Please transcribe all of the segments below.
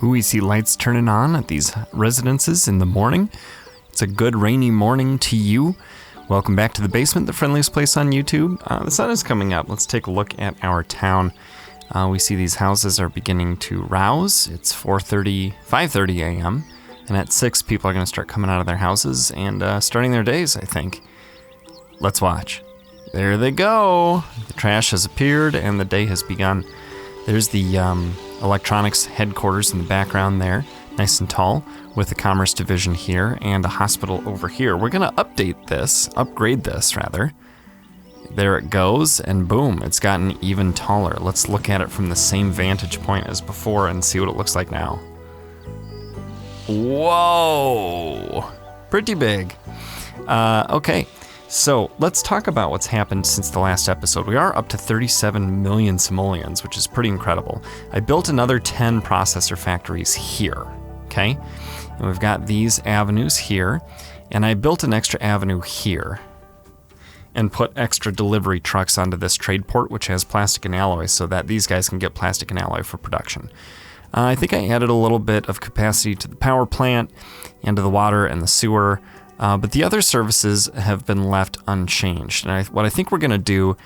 Ooh, we see lights turning on at these residences in the morning. It's a good rainy morning to you. Welcome back to the basement, the friendliest place on YouTube. The sun is coming up. Let's take a look at our town. We see these houses are beginning to rouse. It's 5:30 a.m. And at 6, people are going to start coming out of their houses and starting their days, I think. Let's watch. There they go. The trash has appeared and the day has begun. There's the electronics headquarters in the background there, nice and tall, with the commerce division here and a hospital over here. We're going to upgrade this rather. There it goes, and boom, it's gotten even taller. Let's look at it from the same vantage point as before and see what it looks like now. Whoa, pretty big. Okay. So let's talk about what's happened since the last episode. We are up to 37 million simoleons, which is pretty incredible. I built another 10 processor factories here, okay? And we've got these avenues here, and I built an extra avenue here and put extra delivery trucks onto this trade port, which has plastic and alloy, so that these guys can get plastic and alloy for production. I think I added a little bit of capacity to the power plant and to the water and the sewer. But the other services have been left unchanged. And what I think we're going to do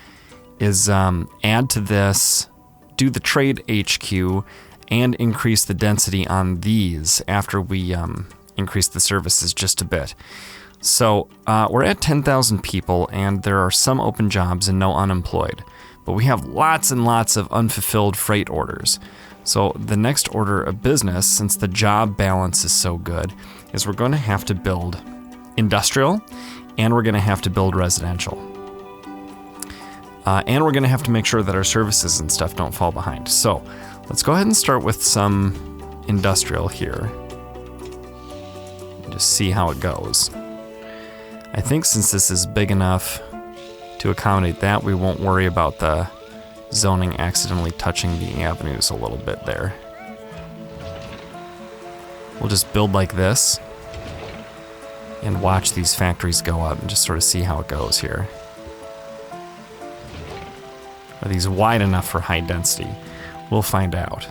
is add to this, do the trade HQ, and increase the density on these after we increase the services just a bit. So we're at 10,000 people, and there are some open jobs and no unemployed. But we have lots and lots of unfulfilled freight orders. So the next order of business, since the job balance is so good, is we're going to have to build industrial, and we're going to have to build residential. And we're going to have to make sure that our services and stuff don't fall behind. So let's go ahead and start with some industrial here. Just see how it goes. I think since this is big enough to accommodate that, we won't worry about the zoning accidentally touching the avenues a little bit there. We'll just build like this and watch these factories go up and just sort of see how it goes here. Are these wide enough for high density? We'll find out.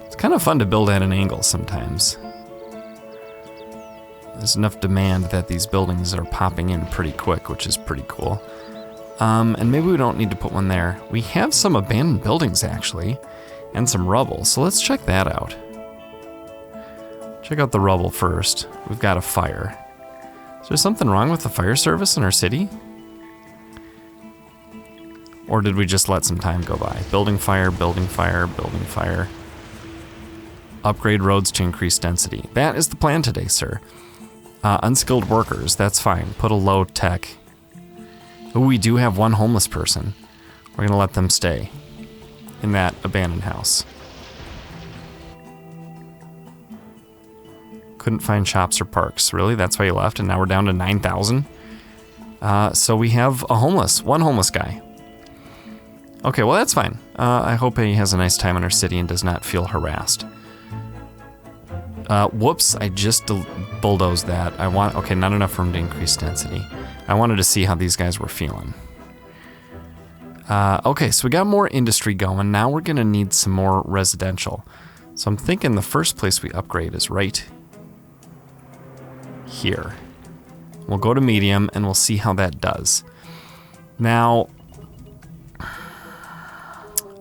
It's kind of fun to build at an angle sometimes. There's enough demand that these buildings are popping in pretty quick, which is pretty cool. And maybe we don't need to put one there. We have some abandoned buildings actually, and some rubble, so let's check that out. Check out the rubble first. We've got a fire. Is there something wrong with the fire service in our city? Or did we just let some time go by? Building fire, building fire, building fire. Upgrade roads to increase density. That is the plan today, sir. Unskilled workers, that's fine. Put a low tech. Oh, we do have one homeless person. We're gonna let them stay in that abandoned house. Couldn't find shops or parks. Really? That's why you left, and now we're down to 9,000? So we have one homeless guy. Okay, well that's fine. I hope he has a nice time in our city and does not feel harassed. Whoops, I just bulldozed that. Okay, not enough room to increase density. I wanted to see how these guys were feeling. Okay, so we got more industry going. Now we're gonna need some more residential. So I'm thinking the first place we upgrade is right here. We'll go to medium and we'll see how that does. Now,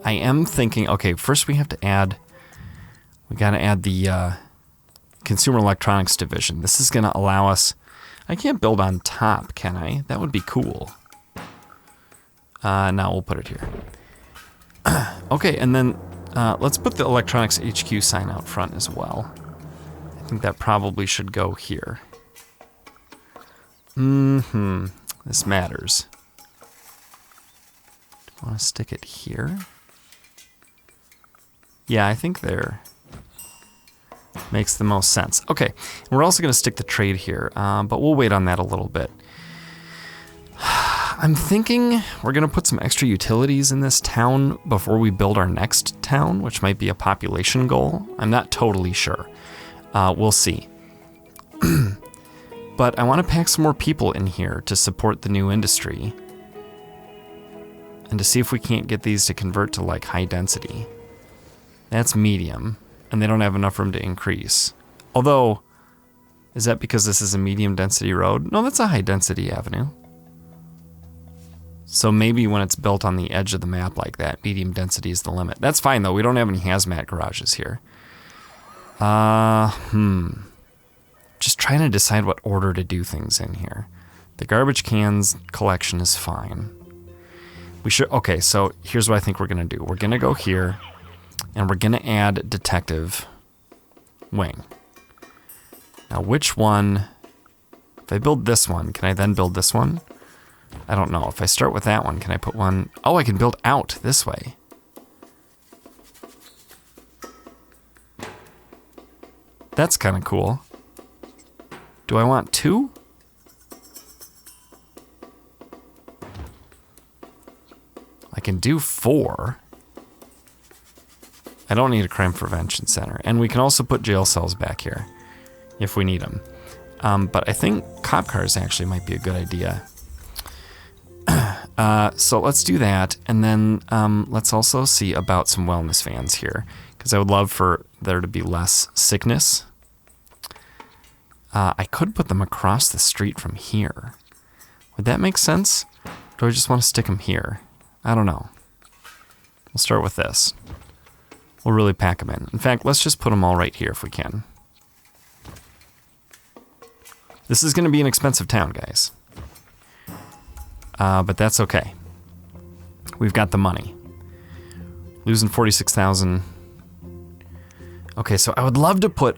I am thinking, okay, first we gotta add the consumer electronics division. This is gonna allow us, I can't build on top, can I? That would be cool. Now we'll put it here. Okay, and then let's put the electronics HQ sign out front as well. I think that probably should go here. This matters. Do I want to stick it here? Yeah, I think there makes the most sense. Okay, and we're also going to stick the trade here, but we'll wait on that a little bit. I'm thinking we're going to put some extra utilities in this town before we build our next town, which might be a population goal. I'm not totally sure. We'll see. But I want to pack some more people in here to support the new industry and to see if we can't get these to convert to like high density. That's medium. and they don't have enough room to increase. Although, is that because this is a medium density road? No, that's a high density avenue. So maybe when it's built on the edge of the map like that, medium density is the limit. That's fine though, we don't have any hazmat garages here. Just trying to decide what order to do things in here. The garbage cans collection is fine. We should, okay, so here's what I think we're gonna do. We're gonna go here, and we're gonna add detective wing. Now which one, if I build this one, can I then build this one? I don't know. If I start with that one, can I put one? Oh, I can build out this way. That's kind of cool. Do I want 2? I can do 4. I don't need a crime prevention center. And we can also put jail cells back here if we need them. But I think cop cars actually might be a good idea. So let's do that, and then let's also see about some wellness vans here, because I would love for there to be less sickness. I could put them across the street from here. Would that make sense? Do I just want to stick them here? I don't know. We'll start with this. We'll really pack them in. In fact, let's just put them all right here if we can. This is going to be an expensive town, guys. But that's okay. We've got the money. Losing 46,000. Okay, so I would love to put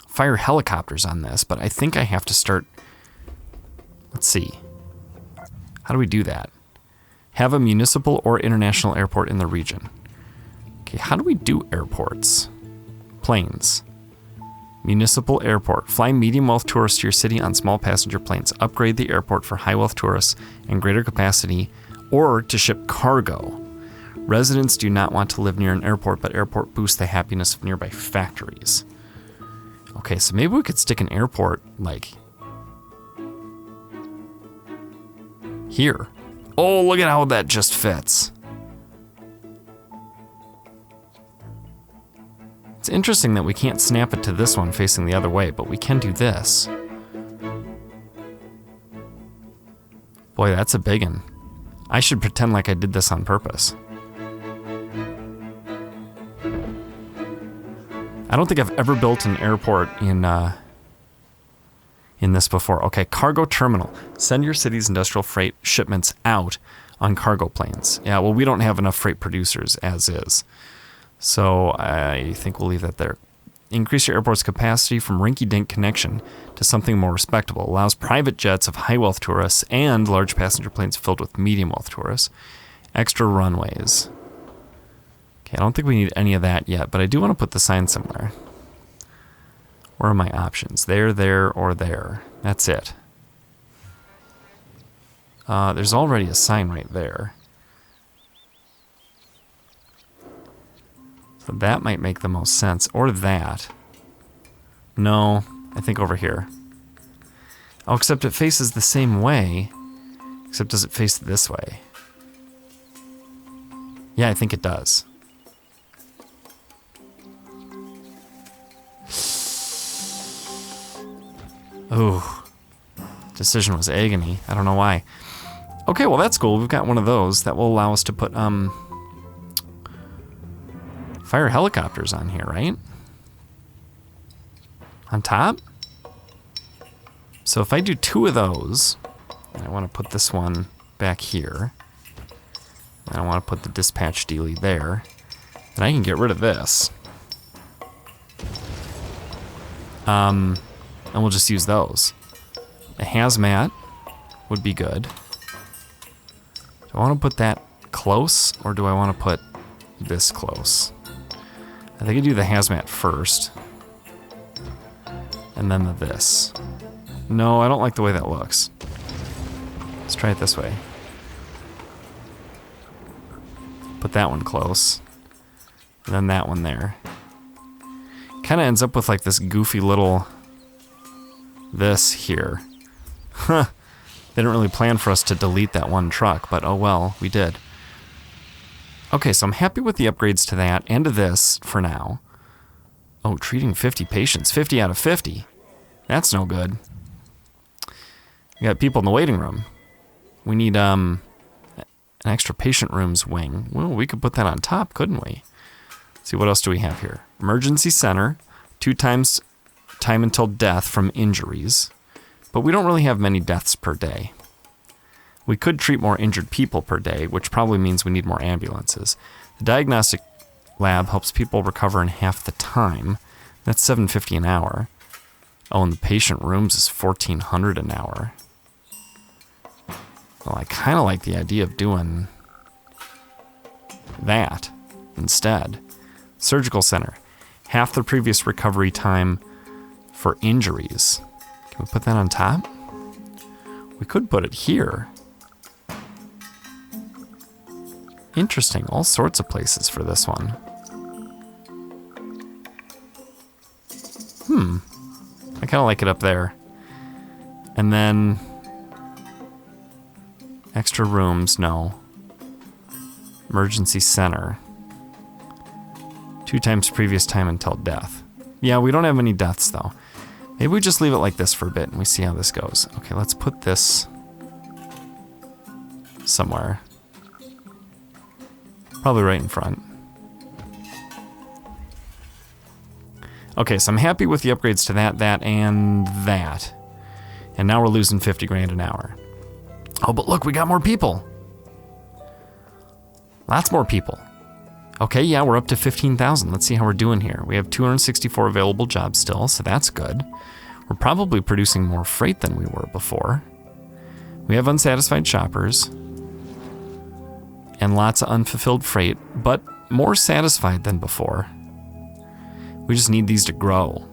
fire helicopters on this, but I think I have to start. Let's see. How do we do that? Have a municipal or international airport in the region. Okay, how do we do airports? Planes. Municipal airport. Fly medium wealth tourists to your city on small passenger planes. Upgrade the airport for high wealth tourists and greater capacity, or to ship cargo. Residents do not want to live near an airport, but airport boosts the happiness of nearby factories. Okay, so maybe we could stick an airport like here. Oh, look at how that just fits. It's interesting that we can't snap it to this one facing the other way, but we can do this. Boy, that's a big one. I should pretend like I did this on purpose. I don't think I've ever built an airport in this before. Okay, cargo terminal. Send your city's industrial freight shipments out on cargo planes. Yeah, well, we don't have enough freight producers as is. So I think we'll leave that there. Increase your airport's capacity from rinky-dink connection to something more respectable. Allows private jets of high-wealth tourists and large passenger planes filled with medium-wealth tourists. Extra runways. Okay, I don't think we need any of that yet, but I do want to put the sign somewhere. Where are my options? There, or there. That's it. There's already a sign right there. So that might make the most sense. Or that. No, I think over here. Oh, except it faces the same way. Except does it face this way? Yeah, I think it does. Ooh. Decision was agony. I don't know why. Okay, well that's cool. We've got one of those that will allow us to put, fire helicopters on here, right? On top? So if I do 2 of those, and I want to put this one back here, and I want to put the dispatch dealie there, then I can get rid of this. And we'll just use those. A hazmat would be good. Do I want to put that close, or do I want to put this close? I think I do the hazmat first. And then this. No, I don't like the way that looks. Let's try it this way. Put that one close. And then that one there. Kind of ends up with like this goofy little this here. Huh. They didn't really plan for us to delete that one truck, but oh well, we did. Okay, so I'm happy with the upgrades to that and to this for now. Oh, treating 50 patients. 50 out of 50. That's no good. We got people in the waiting room. We need an extra patient rooms wing. Well, we could put that on top, couldn't we? Let's see, what else do we have here? Emergency center. 2 times time until death from injuries. But we don't really have many deaths per day. We could treat more injured people per day, which probably means we need more ambulances. The diagnostic lab helps people recover in half the time. That's $7.50 an hour. Oh, and the patient rooms is $1,400 an hour. Well, I kind of like the idea of doing that instead. Surgical center. Half the previous recovery time for injuries. Can we put that on top? We could put it here. Interesting. All sorts of places for this one. I kind of like it up there. And then extra rooms, no. Emergency center. 2 times previous time until death. Yeah, we don't have any deaths though. Maybe we just leave it like this for a bit and we see how this goes. Okay, let's put this somewhere. Probably right in front. Okay, so I'm happy with the upgrades to that, and that. And now we're losing 50 grand an hour. Oh, but look, we got more people. Lots more people. Okay, yeah, we're up to 15,000. Let's see how we're doing here. We have 264 available jobs still, so that's good. We're probably producing more freight than we were before. We have unsatisfied shoppers. And lots of unfulfilled freight, but more satisfied than before. We just need these to grow,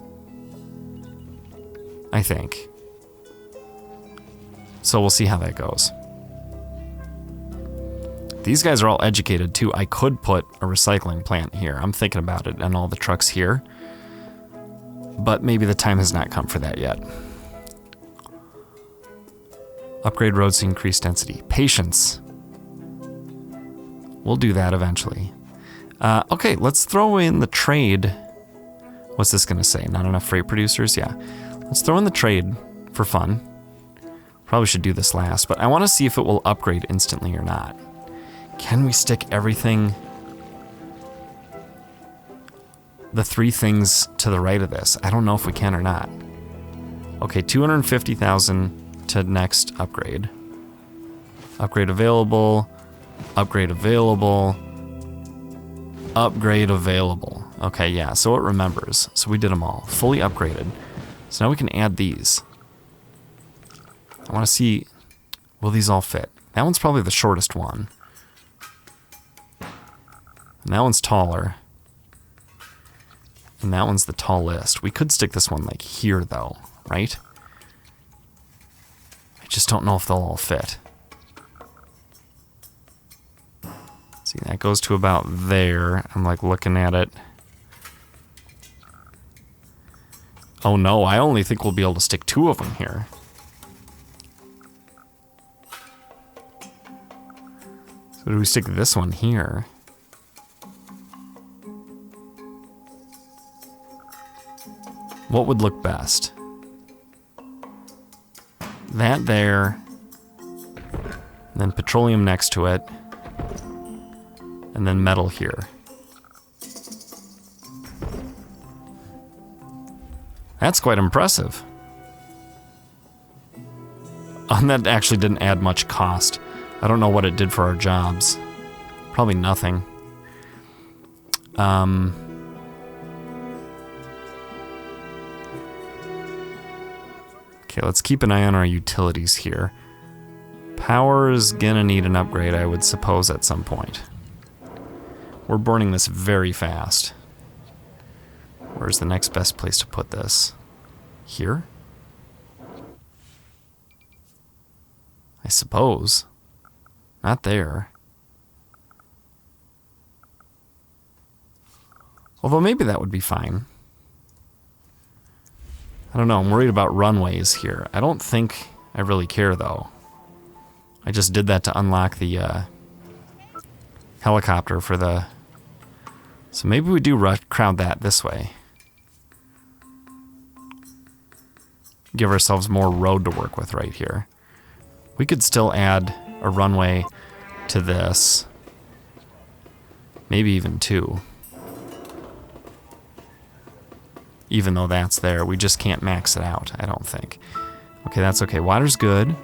I think. So we'll see how that goes. These guys are all educated too. I could put a recycling plant here. I'm thinking about it, and all the trucks here. But maybe the time has not come for that yet. Upgrade roads to increase density. Patience. We'll do that eventually. Okay, let's throw in the trade. What's this gonna say? Not enough freight producers? Yeah. Let's throw in the trade for fun. Probably should do this last, but I want to see if it will upgrade instantly or not. Can we stick everything, the 3 things to the right of this? I don't know if we can or not. Okay, 250,000 to next upgrade. Upgrade available. Upgrade available. Upgrade available. Okay, yeah, so it remembers. So we did them all. Fully upgraded. So now we can add these. I want to see, will these all fit? That one's probably the shortest one. And that one's taller. And that one's the tallest. We could stick this one like here though, right? I just don't know if they'll all fit. See, that goes to about there. I'm like looking at it. Oh no, I only think we'll be able to stick 2 of them here. So do we stick this one here? What would look best? That there. And then petroleum next to it. And then metal here. That's quite impressive. And that actually didn't add much cost. I don't know what it did for our jobs. Probably nothing. Okay, let's keep an eye on our utilities here. Power is gonna need an upgrade, I would suppose, at some point. We're burning this very fast. Where's the next best place to put this? Here? I suppose. Not there. Although maybe that would be fine. I don't know, I'm worried about runways here. I don't think I really care though. I just did that to unlock the helicopter for the... So maybe we do crowd that this way. give ourselves more road to work with right here. We could still add a runway to this. Maybe even 2. Even though that's there, we just can't max it out, I don't think. Okay, that's okay. Water's good.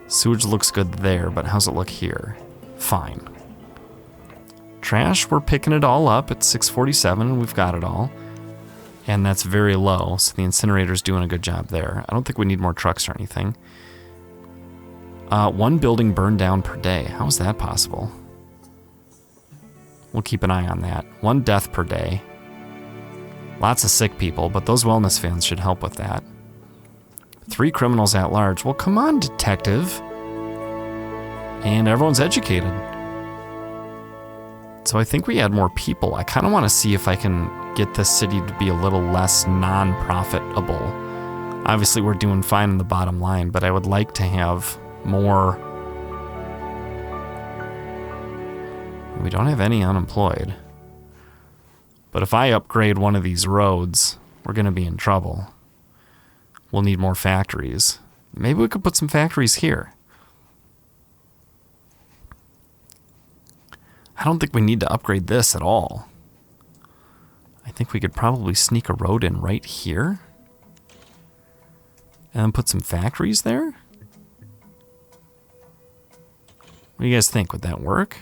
Sewage looks good there, but how's it look here? Fine. Trash, we're picking it all up at 647. We've got it all. And that's very low, so the incinerator's doing a good job there. I don't think we need more trucks or anything. 1 building burned down per day. How is that possible? We'll keep an eye on that. 1 death per day. Lots of sick people, but those wellness fans should help with that. 3 criminals at large. Well, come on, detective. And everyone's educated. So I think we add more people. I kind of want to see if I can get this city to be a little less non-profitable. Obviously, we're doing fine in the bottom line, but I would like to have more. We don't have any unemployed. But if I upgrade one of these roads, we're going to be in trouble. We'll need more factories. Maybe we could put some factories here. I don't think we need to upgrade this at all. I think we could probably sneak a road in right here. And then put some factories there. What do you guys think? Would that work?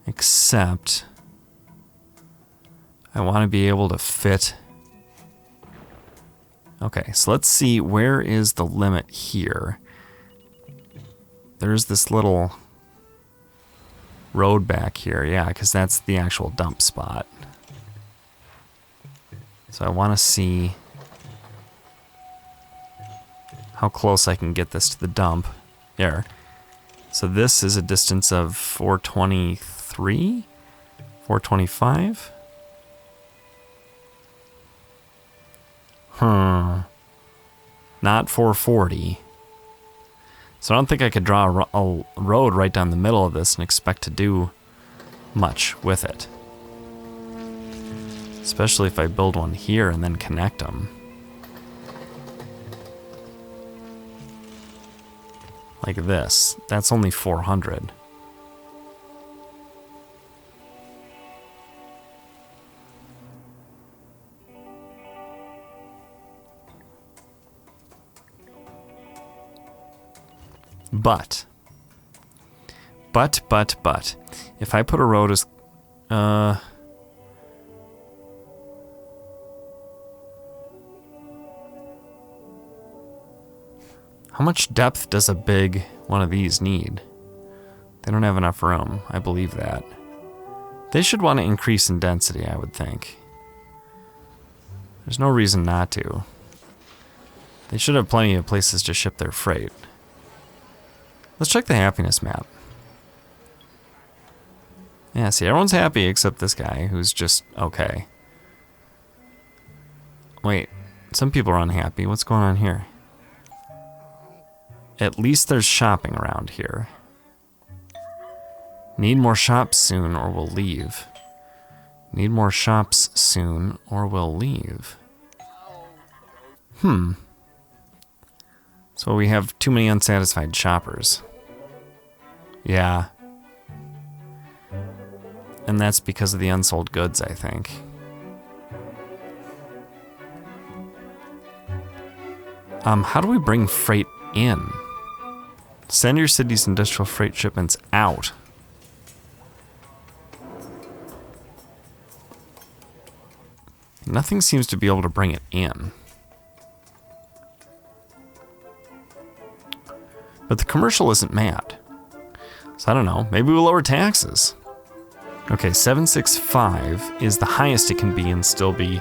Except I want to be able to fit. Okay, so let's see, where is the limit here? There's this little road back here, yeah, because that's the actual dump spot. So I want to see how close I can get this to the dump. There. So this is a distance of 423? 425? Not 440. So I don't think I could draw a road right down the middle of this and expect to do much with it. Especially if I build one here and then connect them. Like this. That's only 400. But, if I put a road as, how much depth does a big one of these need? They don't have enough room, I believe that. They should want to increase in density, I would think. There's no reason not to. They should have plenty of places to ship their freight. Let's check the happiness map. Yeah, see, everyone's happy except this guy who's just okay. Wait, some people are unhappy. What's going on here? At least there's shopping around here. Need more shops soon or we'll leave. Need more shops soon or we'll leave. So we have too many unsatisfied shoppers. Yeah. And that's because of the unsold goods, I think. How do we bring freight in? Send your city's industrial freight shipments out. Nothing seems to be able to bring it in. But the commercial isn't mad. So I don't know, maybe we'll lower taxes. Okay, 765 is the highest it can be and still be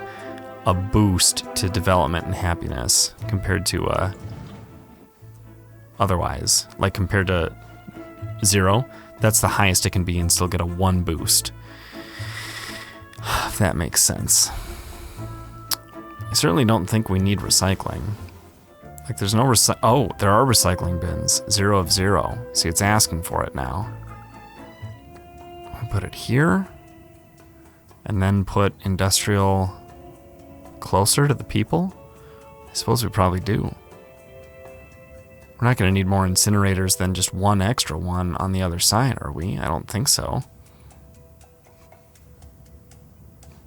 a boost to development and happiness compared to otherwise. Like compared to 0, that's the highest it can be and still get a 1 boost. If that makes sense. I certainly don't think we need recycling. Like there's no oh, there are recycling bins. 0 of 0. See, it's asking for it now. put it here. And then put industrial closer to the people? I suppose we probably do. We're not going to need more incinerators than just one extra one on the other side, are we? I don't think so.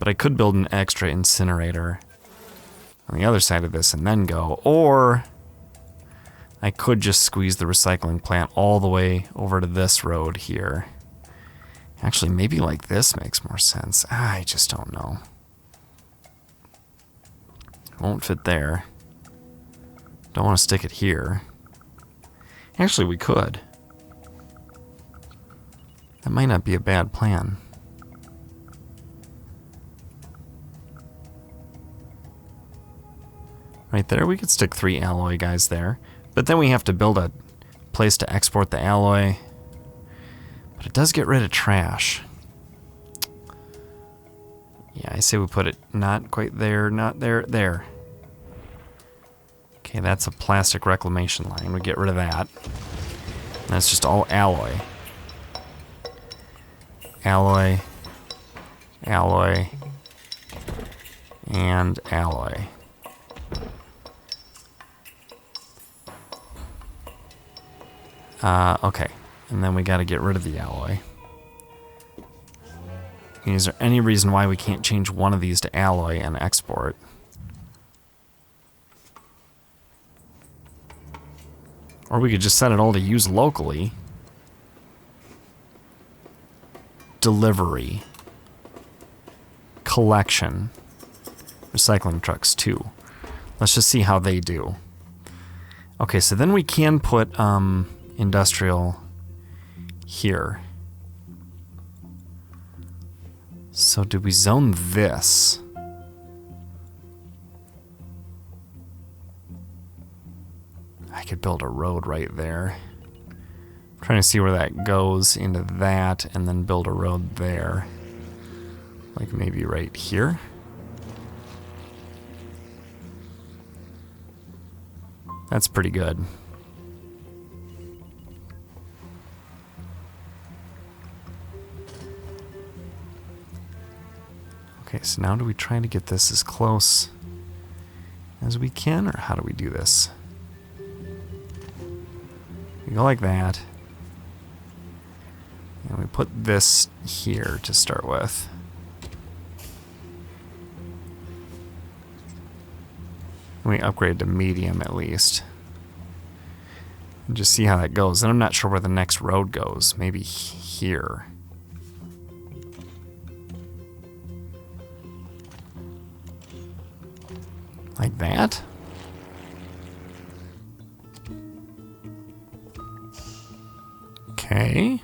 But I could build an extra incinerator on the other side of this and then go. Or I could just squeeze the recycling plant all the way over to this road here. Actually, maybe like this makes more sense. I just don't know. It won't fit there. Don't want to stick it here. Actually, we could. That might not be a bad plan. Right there, we could stick 3 alloy guys there. But then we have to build a place to export the alloy. But it does get rid of trash. Yeah, I say we put it not quite there, not there, there. Okay, that's a plastic reclamation line. We get rid of that. That's just all alloy. Alloy. Alloy. And alloy. Okay. And then we got to get rid of the alloy. Is there any reason why we can't change one of these to alloy and export? Or we could just set it all to use locally. Delivery. Collection. Recycling trucks too. Let's just see how they do. Okay, so then we can put industrial here. So did we zone this? I could build a road right there. I'm trying to see where that goes into that and then build a road there. Like maybe right here. That's pretty good. Okay, so now do we try to get this as close as we can, or how do we do this? We go like that. And we put this here to start with. We upgrade to medium at least. And just see how that goes. And I'm not sure where the next road goes. Maybe here. Like that? Okay.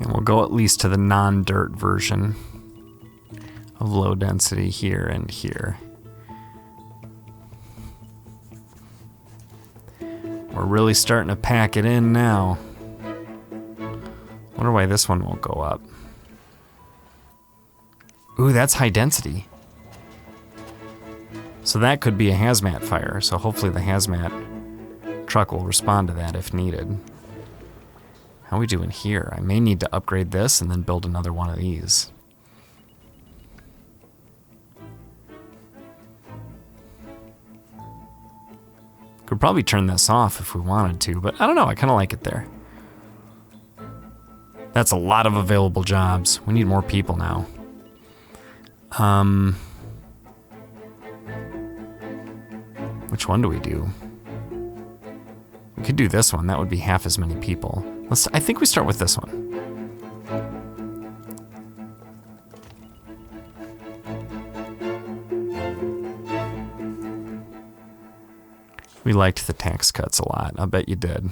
And we'll go at least to the non-dirt version of low density here and here. We're really starting to pack it in now. Wonder why this one won't go up. Ooh, that's high density. So that could be a hazmat fire, so hopefully the hazmat truck will respond to that if needed. How are we doing here? I may need to upgrade this and then build another one of these. Could probably turn this off if we wanted to, but I don't know, I kind of like it there. That's a lot of available jobs. We need more people now. Which one do we do? We could do this one. That would be half as many people. I think we start with this one. We liked the tax cuts a lot. I bet you did.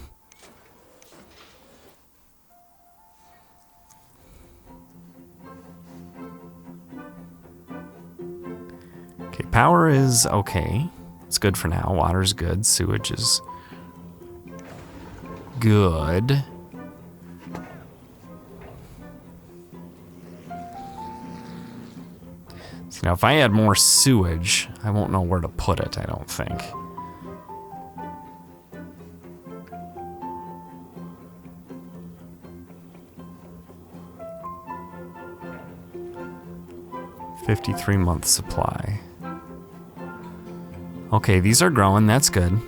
Okay, power is okay. It's good for now. Water's good. Sewage is good. So now if I add more sewage, I won't know where to put it, I don't think. 53-month supply. Okay, these are growing. That's good.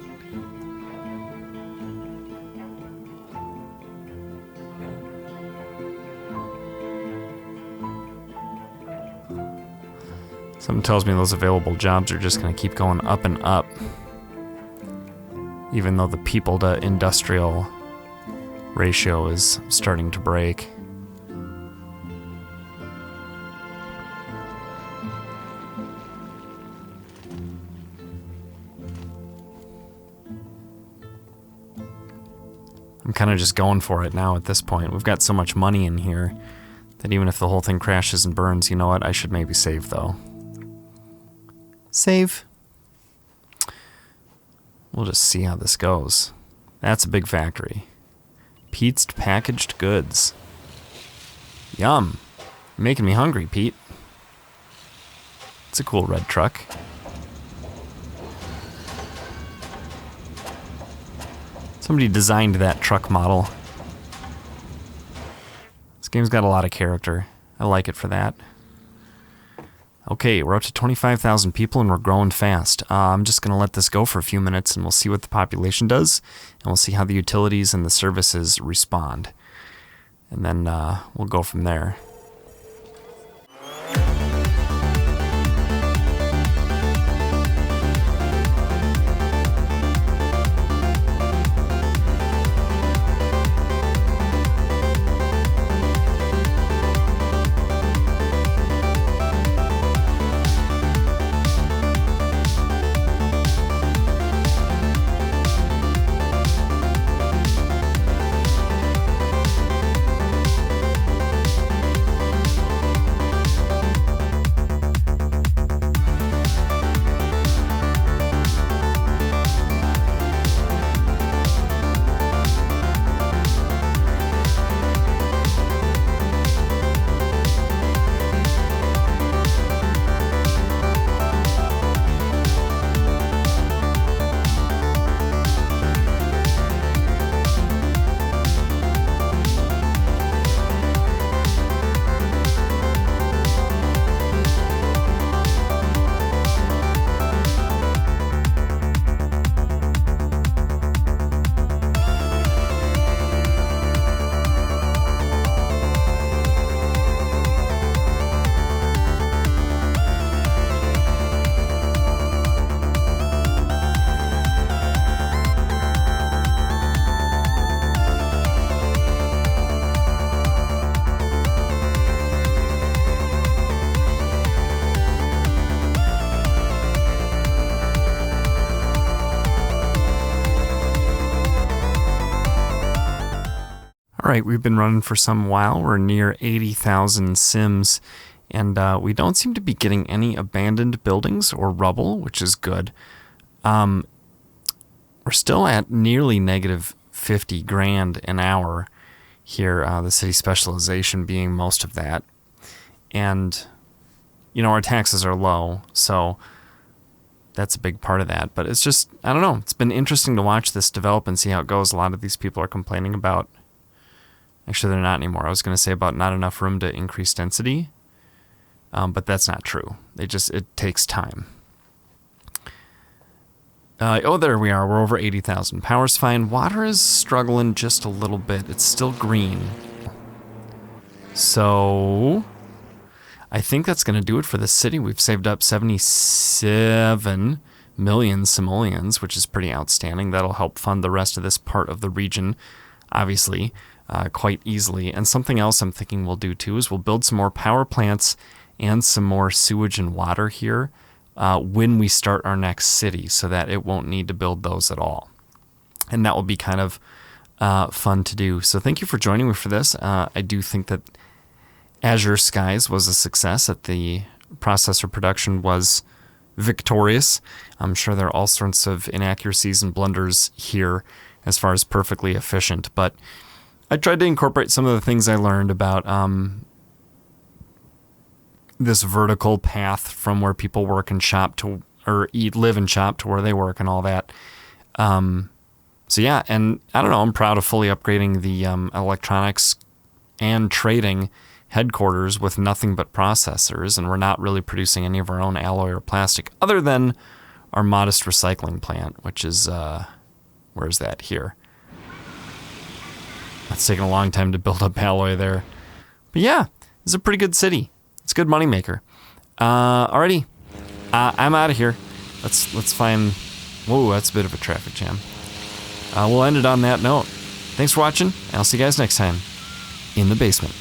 Something tells me those available jobs are just going to keep going up and up, even though the people to industrial ratio is starting to break. I'm kind of just going for it now at this point. We've got so much money in here that even if the whole thing crashes and burns, you know what? I should maybe save, though. Save. We'll just see how this goes. That's a big factory. Pete's packaged goods. Yum. You're making me hungry, Pete. It's a cool red truck. Somebody designed that truck model. This game's got a lot of character. I like it for that. Okay, we're up to 25,000 people and we're growing fast. I'm just going to let this go for a few minutes and we'll see what the population does. And we'll see how the utilities and the services respond. And then we'll go from there. All right, we've been running for some while. We're near 80,000 sims, and we don't seem to be getting any abandoned buildings or rubble, which is good. We're still at nearly negative 50 grand an hour here, the city specialization being most of that. And, you know, our taxes are low, so that's a big part of that. But it's just, I don't know, it's been interesting to watch this develop and see how it goes. A lot of these people are complaining about, actually they're not anymore, I was going to say about not enough room to increase density, but that's not true. It takes time. Oh, there we are. We're over 80,000. Power's fine. Water is struggling just a little bit. It's still green. So I think that's going to do it for the city. We've saved up 77 million simoleons, which is pretty outstanding. That'll help fund the rest of this part of the region, obviously, quite easily. And something else I'm thinking we'll do too is we'll build some more power plants and some more sewage and water here when we start our next city, so that it won't need to build those at all. And that will be kind of fun to do. So thank you for joining me for this. I do think that Azure Skies was a success, that the processor production was victorious. I'm sure there are all sorts of inaccuracies and blunders here as far as perfectly efficient, but I tried to incorporate some of the things I learned about this vertical path from where people work and shop to, or eat, live and shop to where they work and all that. So yeah, and I don't know, I'm proud of fully upgrading the electronics and trading headquarters with nothing but processors, and we're not really producing any of our own alloy or plastic other than our modest recycling plant, which is, where's that? Here. It's taken a long time to build up alloy there. But yeah, it's a pretty good city. It's a good moneymaker. Alrighty, I'm out of here. Let's find, whoa, that's a bit of a traffic jam. We'll end it on that note. Thanks for watching, and I'll see you guys next time in the basement.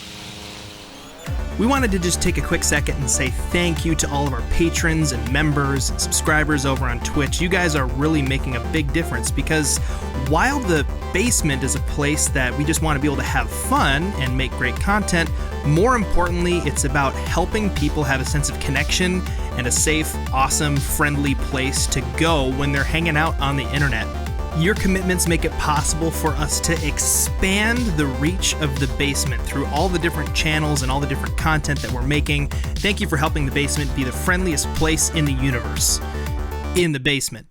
We wanted to just take a quick second and say thank you to all of our patrons and members and subscribers over on Twitch. You guys are really making a big difference, because while the basement is a place that we just want to be able to have fun and make great content, more importantly, it's about helping people have a sense of connection and a safe, awesome, friendly place to go when they're hanging out on the internet. Your commitments make it possible for us to expand the reach of the basement through all the different channels and all the different content that we're making. Thank you for helping the basement be the friendliest place in the universe. In the basement.